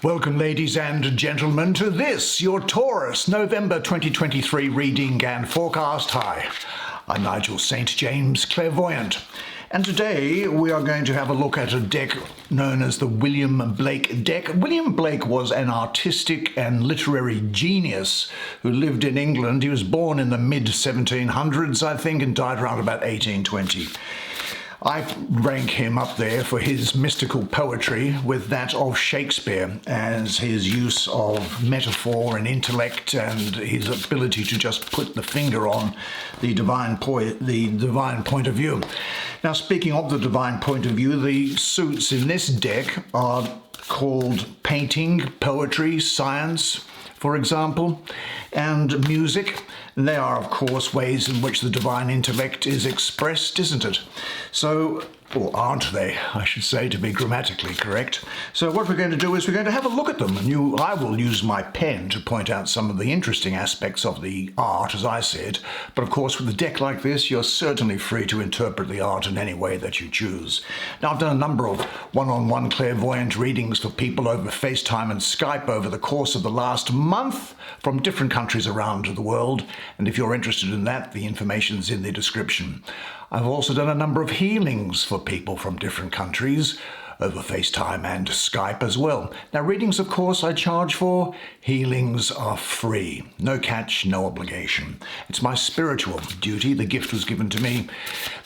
Welcome, ladies and gentlemen, to this, your Taurus November 2023 reading and forecast. Hi, I'm Nigel Saint James, clairvoyant. And today we are going to have a look at a deck known as the William Blake deck. William Blake was an artistic and literary genius who lived in England. He was born in the mid-1700s, I think, and died around about 1820. I rank him up there for his mystical poetry with that of Shakespeare, as his use of metaphor and intellect and his ability to just put the finger on the divine point of view. Now, speaking of the divine point of view, the suits in this deck are called painting, poetry, science, for example, and music. And they are, of course, ways in which the divine intellect is expressed, isn't it? So, or aren't they, I should say, to be grammatically correct. So what we're going to do is we're going to have a look at them, and I will use my pen to point out some of the interesting aspects of the art, as I said. But of course, with a deck like this, you're certainly free to interpret the art in any way that you choose. Now, I've done a number of one-on-one clairvoyant readings for people over FaceTime and Skype over the course of the last month from different countries around the world. And if you're interested in that, the information's in the description. I've also done a number of healings for people from different countries over FaceTime and Skype as well. Now, readings, of course, I charge for. Healings are free. No catch, no obligation. It's my spiritual duty. The gift was given to me.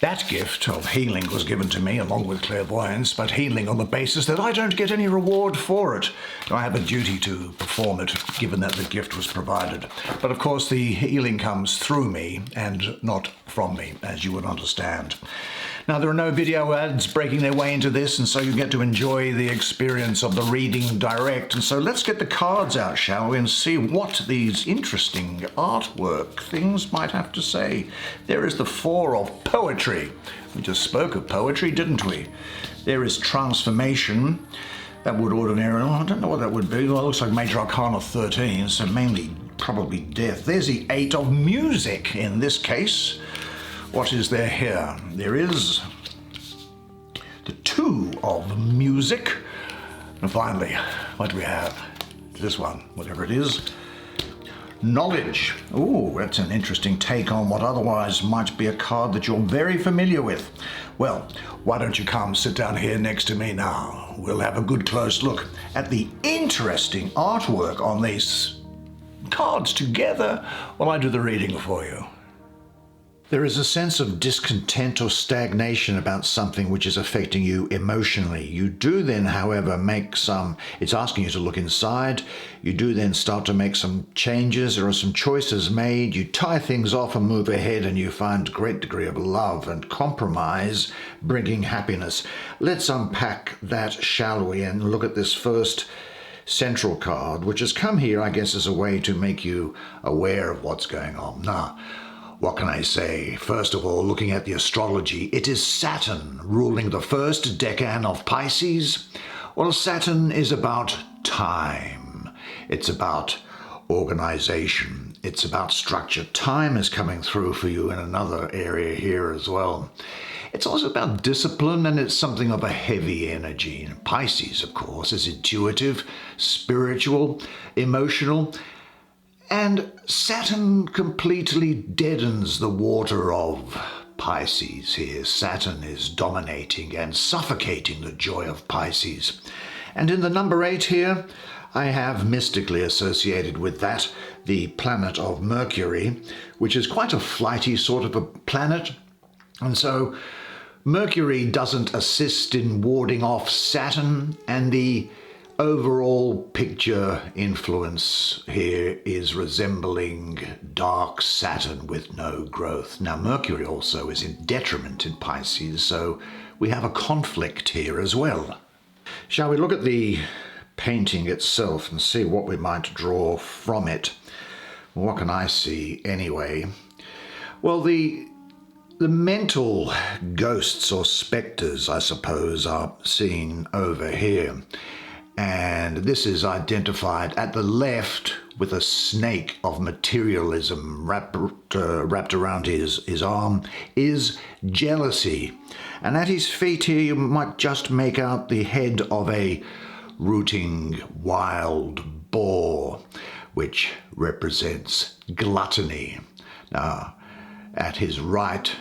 That gift of healing was given to me along with clairvoyance, but healing on the basis that I don't get any reward for it. I have a duty to perform it, given that the gift was provided. But of course, the healing comes through me and not from me, as you would understand. Now, there are no video ads breaking their way into this, and so you get to enjoy the experience of the reading direct. And so let's get the cards out, shall we, and see what these interesting artwork things might have to say. There is the Four of Poetry. We just spoke of poetry, didn't we? There is Transformation. That would ordinarily, I don't know what that would be. Well, it looks like Major Arcana 13, so mainly probably death. There's the Eight of Music in this case. What is there here? There is the Two of Music. And finally, what do we have? This one, whatever it is. Knowledge. Oh, that's an interesting take on what otherwise might be a card that you're very familiar with. Well, why don't you come sit down here next to me now? We'll have a good close look at the interesting artwork on these cards together while I do the reading for you. There is a sense of discontent or stagnation about something which is affecting you emotionally. You do then, however, it's asking you to look inside. You do then start to make some changes. There are some choices made. You tie things off and move ahead, and you find a great degree of love and compromise bringing happiness. Let's unpack that, shall we, and look at this first central card, which has come here, I guess, as a way to make you aware of what's going on. Now, what can I say? First of all, looking at the astrology, it is Saturn ruling the first decan of Pisces. Well, Saturn is about time. It's about organization. It's about structure. Time is coming through for you in another area here as well. It's also about discipline, and it's something of a heavy energy. And Pisces, of course, is intuitive, spiritual, emotional. And Saturn completely deadens the water of Pisces here. Saturn is dominating and suffocating the joy of Pisces. And in the number 8 here, I have mystically associated with that the planet of Mercury, which is quite a flighty sort of a planet. And so Mercury doesn't assist in warding off Saturn, and the overall picture influence here is resembling dark Saturn with no growth. Now, Mercury also is in detriment in Pisces, so we have a conflict here as well. Shall we look at the painting itself and see what we might draw from it? What can I see anyway? Well, the mental ghosts or spectres, I suppose, are seen over here. And this is identified at the left with a snake of materialism wrapped around his arm, is jealousy. And at his feet here you might just make out the head of a rooting wild boar, which represents gluttony. Now, at his right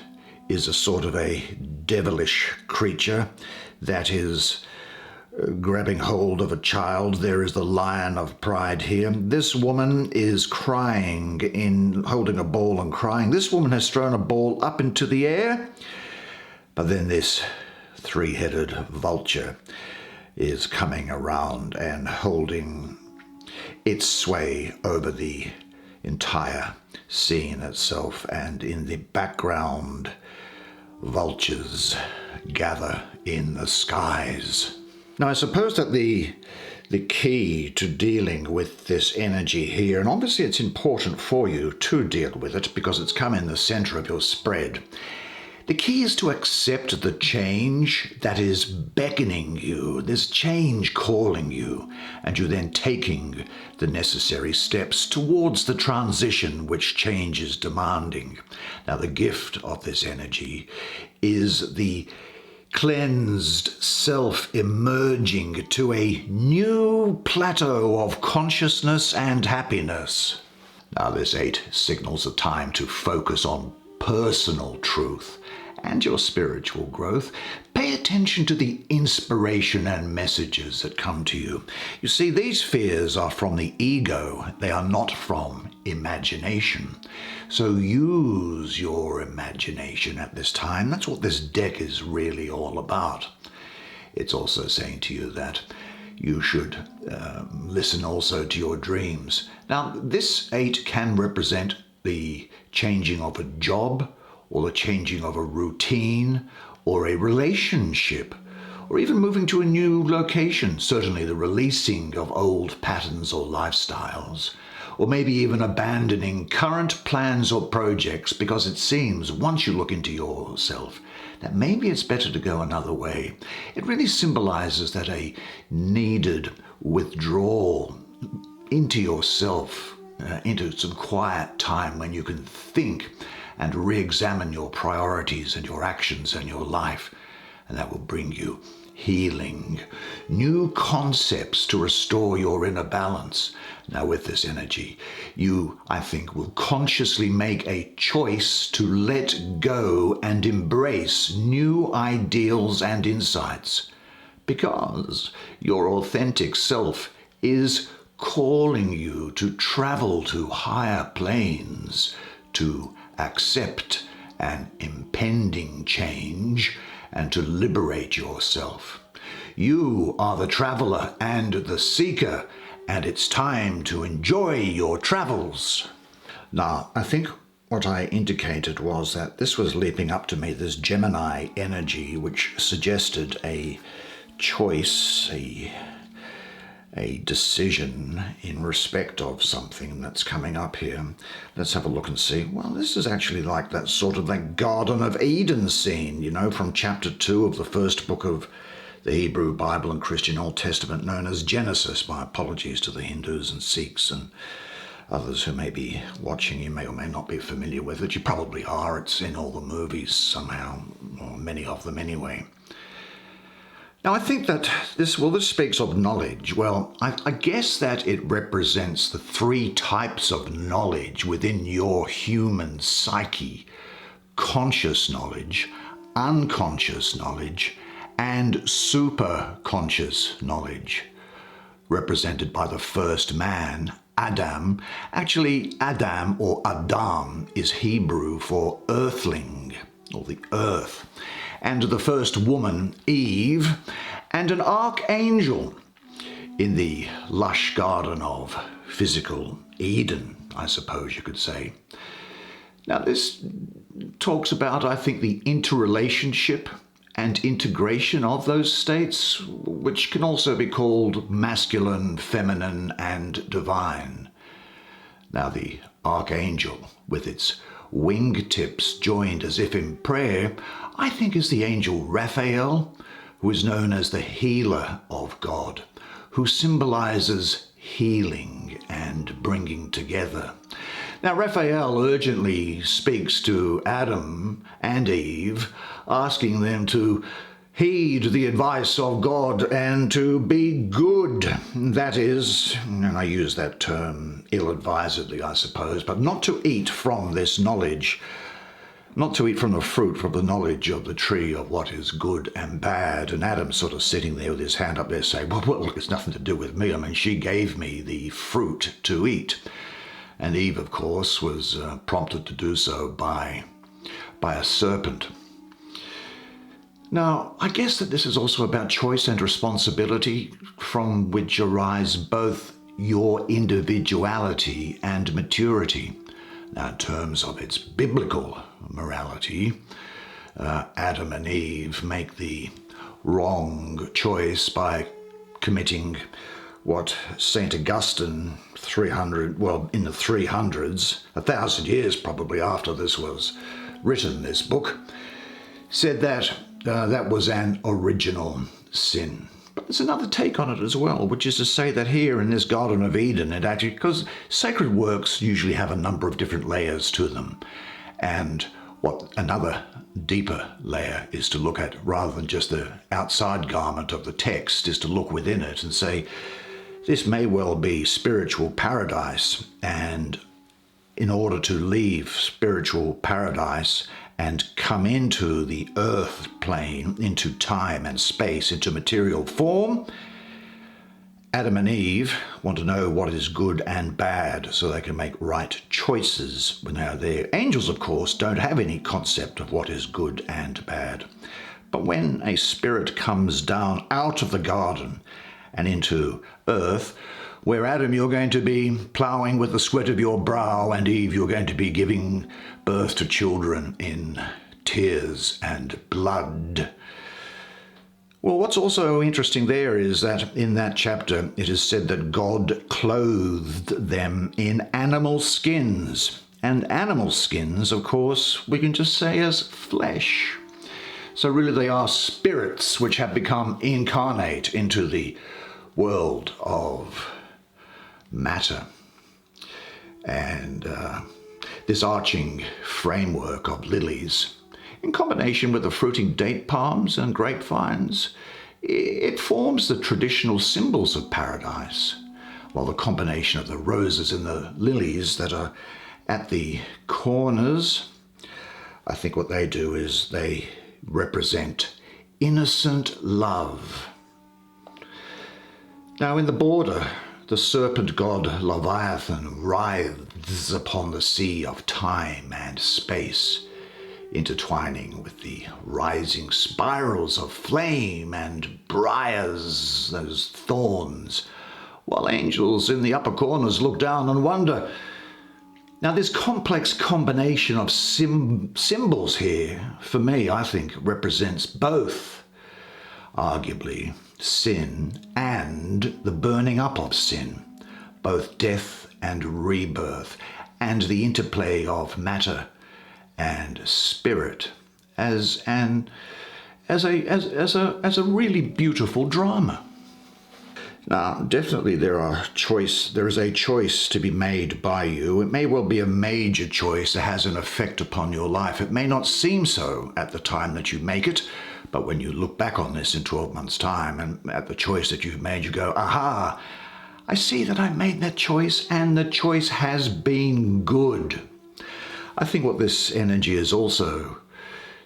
is a sort of a devilish creature that is grabbing hold of a child. There is the lion of pride here. This woman is crying, holding a ball and crying. This woman has thrown a ball up into the air, but then this three-headed vulture is coming around and holding its sway over the entire scene itself, and in the background vultures gather in the skies. Now, I suppose that the key to dealing with this energy here, and obviously it's important for you to deal with it because it's come in the center of your spread, the key is to accept the change that is beckoning you, this change calling you, and you then taking the necessary steps towards the transition which change is demanding. Now, the gift of this energy is the cleansed self emerging to a new plateau of consciousness and happiness. Now, this 8 signals a time to focus on personal truth and your spiritual growth. Pay attention to the inspiration and messages that come to you. You see, these fears are from the ego. They are not from imagination. So use your imagination at this time. That's what this deck is really all about. It's also saying to you that you should listen also to your dreams. Now, this 8 can represent the changing of a job, or the changing of a routine, or a relationship, or even moving to a new location, certainly the releasing of old patterns or lifestyles, or maybe even abandoning current plans or projects because it seems, once you look into yourself, that maybe it's better to go another way. It really symbolizes that a needed withdrawal into yourself, into some quiet time when you can think and re-examine your priorities and your actions and your life. And that will bring you healing, new concepts to restore your inner balance. Now, with this energy, you, I think, will consciously make a choice to let go and embrace new ideals and insights, because your authentic self is calling you to travel to higher planes, to accept an impending change, and to liberate yourself. You are the traveler and the seeker, and it's time to enjoy your travels. Now, I think what I indicated was that this was leaping up to me, this Gemini energy, which suggested a choice, a decision in respect of something that's coming up here. Let's have a look and see. Well, this is actually like that sort of like Garden of Eden scene, you know, from chapter 2 of the first book of the Hebrew Bible and Christian Old Testament, known as Genesis. My apologies to the Hindus and Sikhs and others who may be watching. You may or may not be familiar with it. You probably are. It's in all the movies somehow, or many of them anyway. Now, I think that this speaks of knowledge. Well, I guess that it represents the 3 types of knowledge within your human psyche: conscious knowledge, unconscious knowledge, and superconscious knowledge, represented by the first man, Adam. Actually, Adam or Adam is Hebrew for earthling, or the earth. And the first woman, Eve, and an archangel in the lush garden of physical Eden, I suppose you could say. Now, this talks about, I think, the interrelationship and integration of those states, which can also be called masculine, feminine, and divine. Now, the archangel, with its wingtips joined as if in prayer, I think is the angel Raphael, who is known as the healer of God, who symbolizes healing and bringing together. Now, Raphael urgently speaks to Adam and Eve, asking them to heed the advice of God and to be good. That is, and I use that term ill-advisedly, I suppose, but not to eat from this knowledge, not to eat from the fruit, from the knowledge of the tree of what is good and bad. And Adam's sort of sitting there with his hand up there saying, well, it's nothing to do with me. I mean, she gave me the fruit to eat. And Eve, of course, was prompted to do so by a serpent. Now, I guess that this is also about choice and responsibility, from which arise both your individuality and maturity. Now, in terms of its biblical morality, Adam and Eve make the wrong choice by committing what St. Augustine, in the 300s, 1,000 years probably after this was written, this book, said that that was an original sin. But there's another take on it as well, which is to say that here in this Garden of Eden, it actually, because sacred works usually have a number of different layers to them, and what another deeper layer is to look at, rather than just the outside garment of the text, is to look within it and say, this may well be spiritual paradise, and in order to leave spiritual paradise and come into the earth plane, into time and space, into material form, Adam and Eve want to know what is good and bad so they can make right choices when they are there. Angels, of course, don't have any concept of what is good and bad. But when a spirit comes down out of the garden and into earth, where Adam, you're going to be ploughing with the sweat of your brow, and Eve, you're going to be giving birth to children in tears and blood. Well, what's also interesting there is that in that chapter it is said that God clothed them in animal skins. And animal skins, of course, we can just say as flesh. So really they are spirits which have become incarnate into the world of matter. And this arching framework of lilies, in combination with the fruiting date palms and grapevines, it forms the traditional symbols of paradise, while the combination of the roses and the lilies that are at the corners, I think what they do is they represent innocent love. Now in the border, the serpent god Leviathan writhes upon the sea of time and space, intertwining with the rising spirals of flame and briars, those thorns, while angels in the upper corners look down and wonder. Now this complex combination of symbols here, for me, I think, represents both, arguably, sin and the burning up of sin, both death and rebirth, and the interplay of matter and spirit as a really beautiful drama. Now, definitely there is a choice to be made by you. It may well be a major choice that has an effect upon your life. It may not seem so at the time that you make it, but when you look back on this in 12 months' time and at the choice that you've made, you go, aha, I see that I made that choice and the choice has been good. I think what this energy is also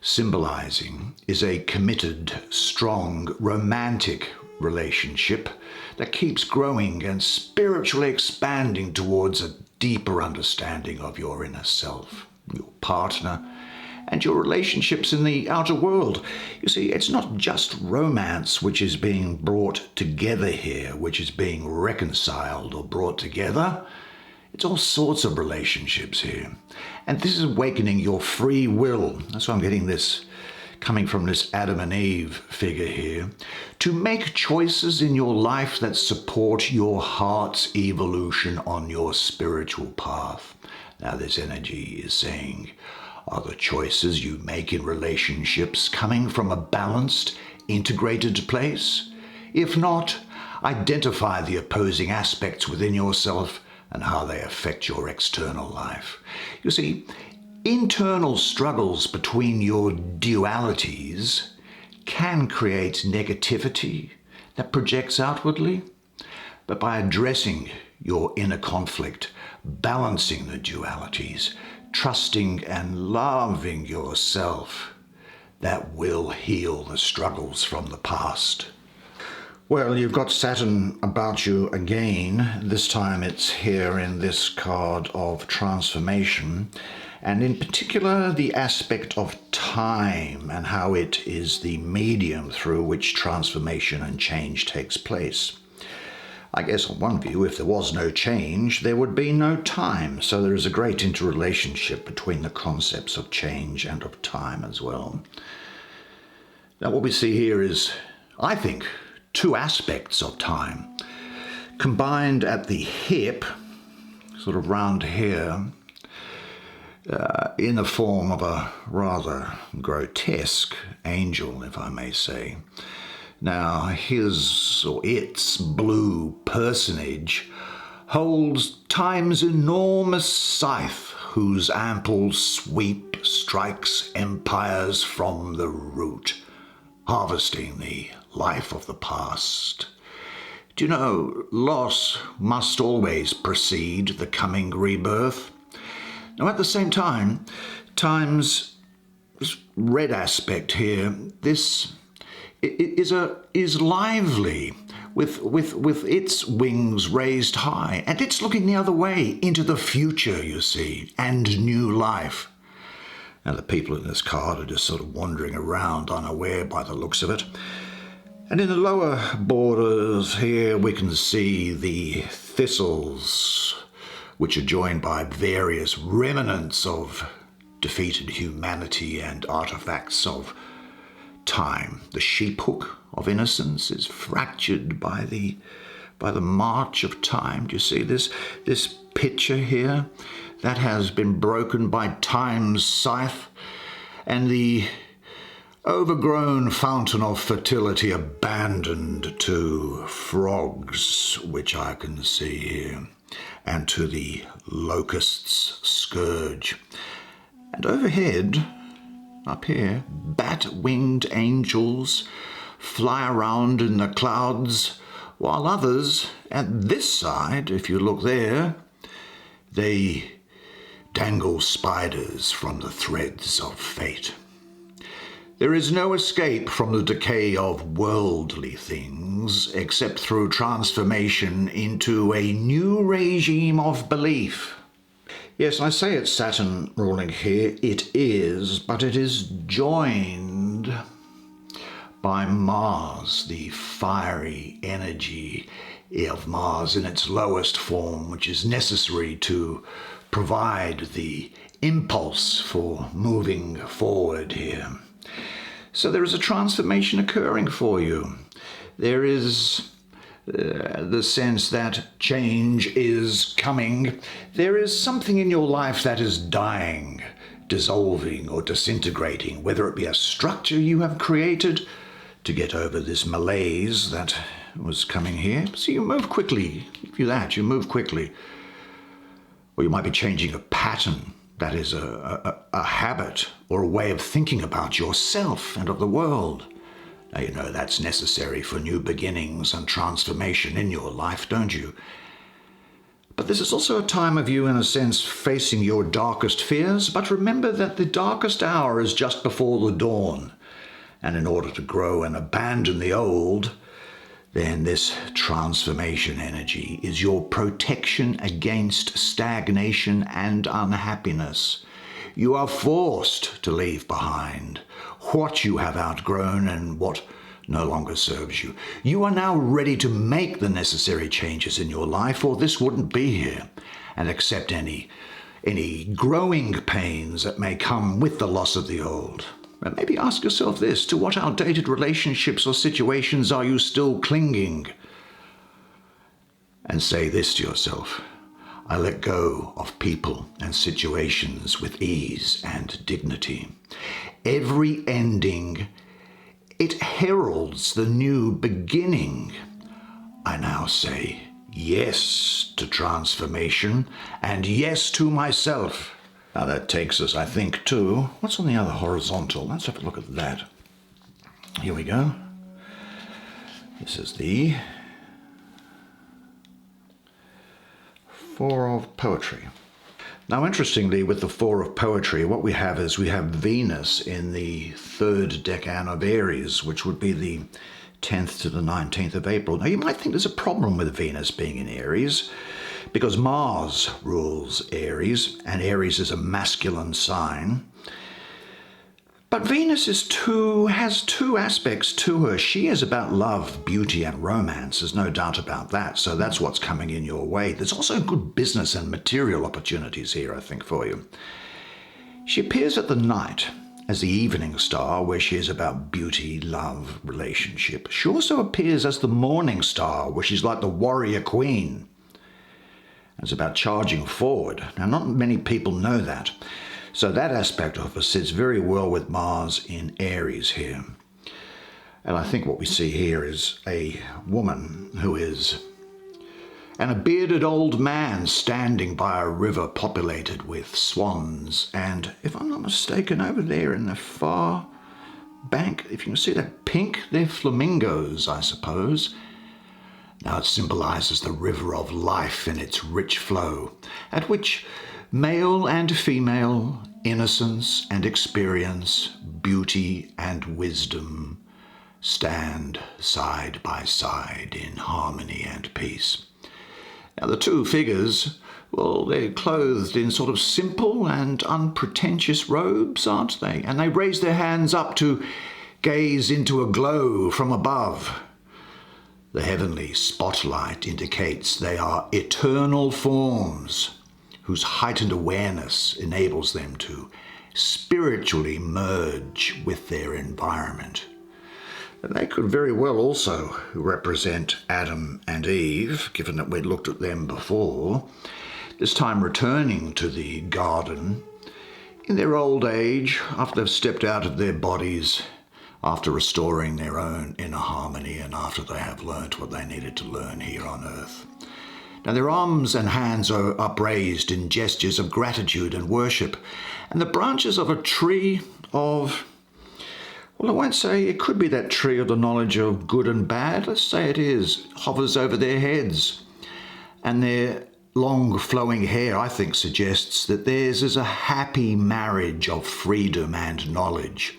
symbolizing is a committed, strong, romantic relationship that keeps growing and spiritually expanding towards a deeper understanding of your inner self, your partner, and your relationships in the outer world. You see, it's not just romance which is being brought together here, which is being reconciled or brought together. It's all sorts of relationships here. And this is awakening your free will. That's why I'm getting this coming from this Adam and Eve figure here, to make choices in your life that support your heart's evolution on your spiritual path. Now this energy is saying, are the choices you make in relationships coming from a balanced, integrated place? If not, identify the opposing aspects within yourself and how they affect your external life. You see, internal struggles between your dualities can create negativity that projects outwardly, but by addressing your inner conflict, balancing the dualities, trusting and loving yourself, that will heal the struggles from the past. Well, you've got Saturn about you again. This time it's here in this card of transformation, and in particular the aspect of time and how it is the medium through which transformation and change takes place. I guess on one view, if there was no change, there would be no time. So there is a great interrelationship between the concepts of change and of time as well. Now what we see here is, I think, two aspects of time. Combined at the hip, sort of round here, in the form of a rather grotesque angel, if I may say. Now, his or its blue personage holds time's enormous scythe, whose ample sweep strikes empires from the root, harvesting the life of the past. Do you know, loss must always precede the coming rebirth? Now, at the same time, time's red aspect here, this is lively, with its wings raised high, and it's looking the other way into the future, you see, and new life. Now the people in this card are just sort of wandering around unaware by the looks of it. And in the lower borders here we can see the thistles, which are joined by various remnants of defeated humanity and artifacts of time. The sheep hook of innocence is fractured by the march of time. Do you see this picture here? That has been broken by time's scythe, and the overgrown fountain of fertility abandoned to frogs, which I can see here, and to the locust's scourge. And overhead, up here, bat-winged angels fly around in the clouds, while others at this side, if you look there, they dangle spiders from the threads of fate. There is no escape from the decay of worldly things except through transformation into a new regime of belief. Yes, I say it's Saturn ruling here. It is, but it is joined by Mars, the fiery energy of Mars in its lowest form, which is necessary to provide the impulse for moving forward here. So there is a transformation occurring for you. There is the sense that change is coming. There is something in your life that is dying, dissolving or disintegrating, whether it be a structure you have created to get over this malaise that was coming here. So you move quickly. If you that, you move quickly. Or you might be changing a pattern that is a habit or a way of thinking about yourself and of the world. Now, you know that's necessary for new beginnings and transformation in your life, don't you? But this is also a time of you, in a sense, facing your darkest fears. But remember that the darkest hour is just before the dawn. And in order to grow and abandon the old, then this transformation energy is your protection against stagnation and unhappiness. You are forced to leave behind what you have outgrown and what no longer serves you. You are now ready to make the necessary changes in your life, or this wouldn't be here, and accept any growing pains that may come with the loss of the old. And maybe ask yourself this: to what outdated relationships or situations are you still clinging? And say this to yourself: I let go of people and situations with ease and dignity. Every ending, it heralds the new beginning. I now say yes to transformation and yes to myself. Now that takes us, I think, to, what's on the other horizontal? Let's have a look at that. Here we go. This is the Four of Poetry. Now, interestingly, with the Four of Poetry, what we have is we have Venus in the third decan of Aries, which would be the 10th to the 19th of April. Now, you might think there's a problem with Venus being in Aries because Mars rules Aries, and Aries is a masculine sign. But Venus has two aspects to her. She is about love, beauty, and romance. There's no doubt about that. So that's what's coming in your way. There's also good business and material opportunities here, I think, for you. She appears at the night as the evening star, where she is about beauty, love, relationship. She also appears as the morning star, where she's like the warrior queen. It's about charging forward. Now, not many people know that. So that aspect of her sits very well with Mars in Aries here. And I think what we see here is a woman who is a bearded old man standing by a river populated with swans. And if I'm not mistaken, over there in the far bank, if you can see that pink, they're flamingos, I suppose. Now it symbolizes the river of life in its rich flow, at which male and female, innocence and experience, beauty and wisdom stand side by side in harmony and peace. Now the two figures, well, they're clothed in sort of simple and unpretentious robes, aren't they? And they raise their hands up to gaze into a glow from above. The heavenly spotlight indicates they are eternal forms whose heightened awareness enables them to spiritually merge with their environment. And they could very well also represent Adam and Eve, given that we'd looked at them before, this time returning to the garden in their old age, after they've stepped out of their bodies, after restoring their own inner harmony, and after they have learnt what they needed to learn here on earth. Now their arms and hands are upraised in gestures of gratitude and worship, and the branches of a tree of, well, I won't say it could be that tree of the knowledge of good and bad, let's say it is, hovers over their heads. And their long flowing hair, I think, suggests that theirs is a happy marriage of freedom and knowledge.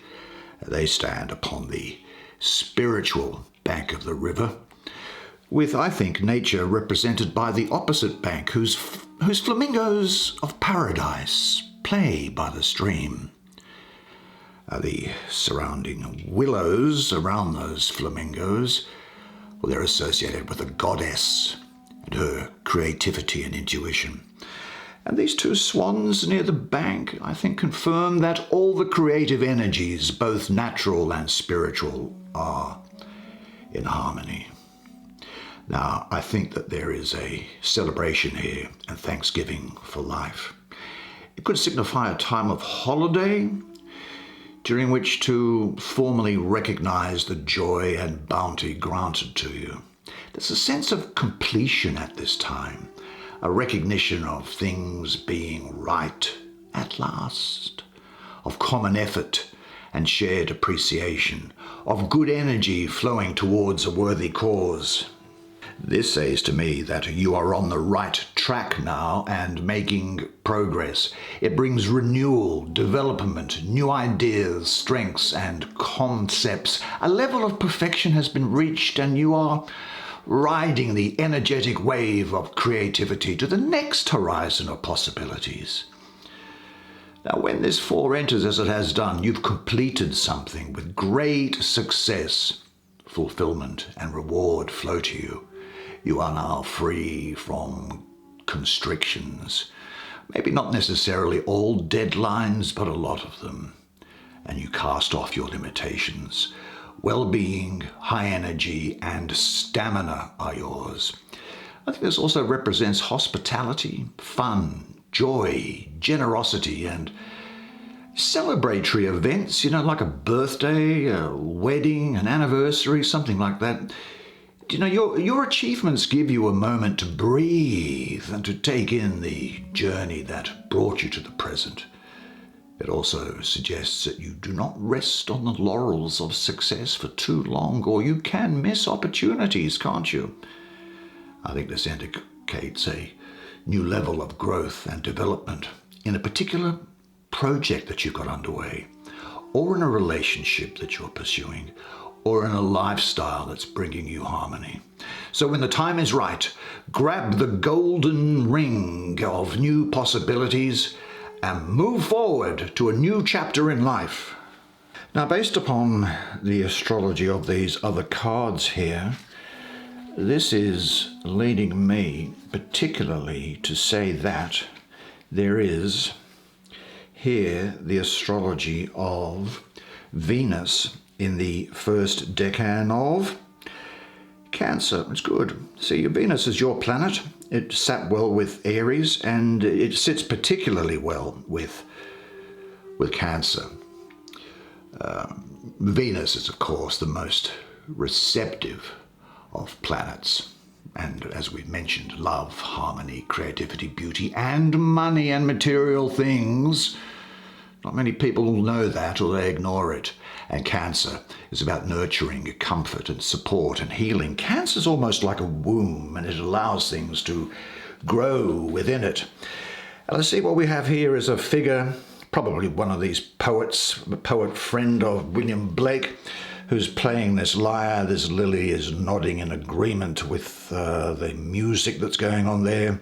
They stand upon the spiritual bank of the river, with, I think, nature represented by the opposite bank, whose flamingos of paradise play by the stream. The surrounding willows around those flamingos, well, they're associated with a goddess and her creativity and intuition. And these two swans near the bank, I think, confirm that all the creative energies, both natural and spiritual, are in harmony. Now, I think that there is a celebration here and thanksgiving for life. It could signify a time of holiday during which to formally recognize the joy and bounty granted to you. There's a sense of completion at this time, a recognition of things being right at last, of common effort and shared appreciation, of good energy flowing towards a worthy cause. This says to me that you are on the right track now and making progress. It brings renewal, development, new ideas, strengths, and concepts. A level of perfection has been reached, and you are riding the energetic wave of creativity to the next horizon of possibilities. Now, when this four enters as it has done, you've completed something with great success. Fulfillment and reward flow to you. You are now free from constrictions. Maybe not necessarily all deadlines, but a lot of them. And you cast off your limitations. Well-being, high energy, and stamina are yours. I think this also represents hospitality, fun, joy, generosity, and celebratory events, like a birthday, a wedding, an anniversary, something like that. Your achievements give you a moment to breathe and to take in the journey that brought you to the present. It also suggests that you do not rest on the laurels of success for too long, or you can miss opportunities, can't you? I think this indicates a new level of growth and development in a particular project that you've got underway, or in a relationship that you're pursuing, or in a lifestyle that's bringing you harmony. So when the time is right, grab the golden ring of new possibilities and move forward to a new chapter in life. Now, based upon the astrology of these other cards here, this is leading me particularly to say that there is here the astrology of Venus in the first decan of Cancer. It's good. See, Venus is your planet. It sat well with Aries, and it sits particularly well with Cancer. Venus is, of course, the most receptive of planets. And as we've mentioned, love, harmony, creativity, beauty, and money and material things. Not many people will know that, or they ignore it. And Cancer is about nurturing, comfort and support and healing. Cancer is almost like a womb, and it allows things to grow within it. And let's see, what we have here is a figure, probably one of these poets, a poet friend of William Blake, who's playing this lyre. This lily is nodding in agreement with the music that's going on there.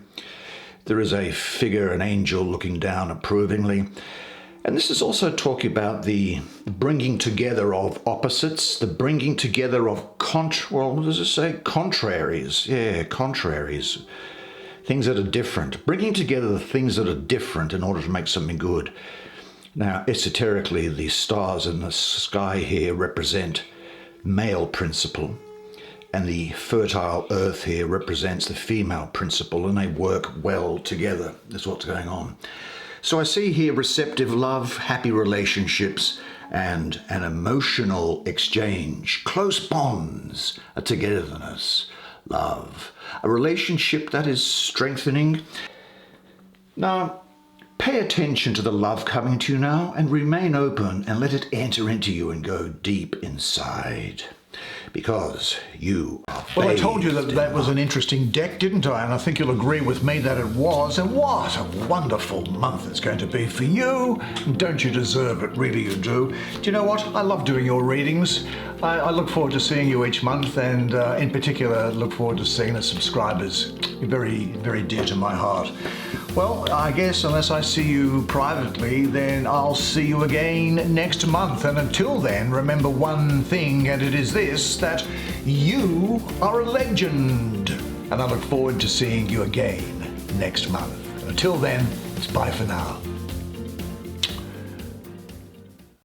There is a figure, an angel, looking down approvingly. And this is also talking about the bringing together of opposites, the bringing together of what does it say? Contraries. Yeah, contraries. Things that are different. Bringing together the things that are different in order to make something good. Now, esoterically, the stars in the sky here represent male principle, and the fertile earth here represents the female principle, and they work well together. That's what's going on. So I see here receptive love, happy relationships, and an emotional exchange, close bonds, a togetherness, love, a relationship that is strengthening. Now, pay attention to the love coming to you now, and remain open and let it enter into you and go deep inside. Because you are Well, I told you that was an interesting deck, didn't I? And I think you'll agree with me that it was. And what a wonderful month it's going to be for you. Don't you deserve it? Really, you do. Do you know what? I love doing your readings. I look forward to seeing you each month, and in particular, look forward to seeing the subscribers. You're very, very dear to my heart. Well, I guess unless I see you privately, then I'll see you again next month. And until then, remember one thing, and it is this, that you are a legend. And I look forward to seeing you again next month. Until then, it's bye for now.